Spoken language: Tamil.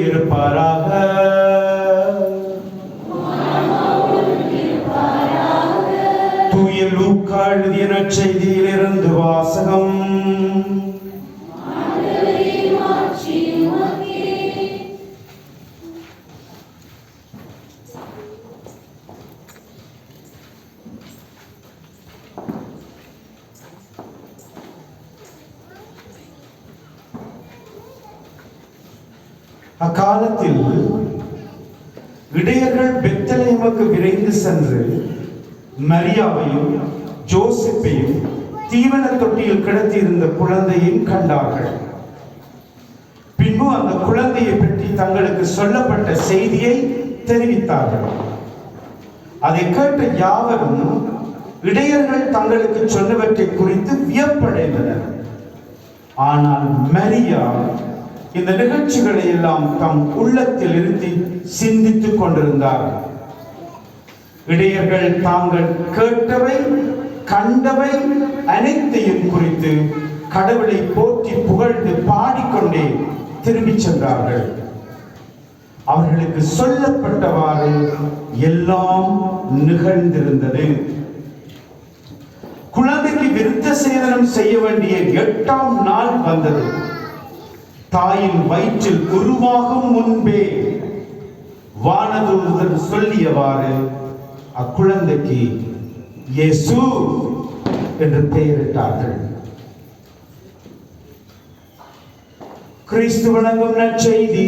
இருப்பாராக. தூய லூக்கா எழுதிய நற்செய்தியிலிருந்து வாசகம். அக்காலத்தில் இடையர்கள் பெத்லகேமுக்கு விரைந்து சென்று மரியாவையும் ஜோசப்பையும் தீவன தொட்டியில் கிடத்தியிருந்த குழந்தையும் கண்டார்கள். பின்பு அந்த குழந்தையை பற்றி தங்களுக்கு சொல்லப்பட்ட செய்தியை தெரிவித்தார்கள். அதை கேட்ட யாவரும் இடையர்கள் தங்களுக்கு சொன்னவற்றை குறித்து வியப்படைந்தனர். ஆனால் மரியா இந்த நிகழ்ச்சிகளை எல்லாம் தம் உள்ளத்தில் இருந்து சிந்தித்துக் கொண்டிருந்தார்கள். இடையர்கள் தாங்கள் கேட்டவை கண்டவை அனைத்தையும் குறித்து கடவுளை போற்றி புகழ்ந்து பாடிக்கொண்டே திரும்பி சென்றார்கள். அவர்களுக்கு சொல்லப்பட்டவாறு எல்லாம் நிகழ்ந்திருந்தது. குழந்தைக்கு விருத்த சேதனம் செய்ய வேண்டிய 8ஆம் நாள் வந்தது. தாயின் வயிற்றில் உருவாகும் முன்பே வானதூதர் சொல்லியவாறு அக்குழந்தைக்கு இயேசு என்று பெயரிட்டார்கள். கிறிஸ்து வழங்கும் நற்செய்தி.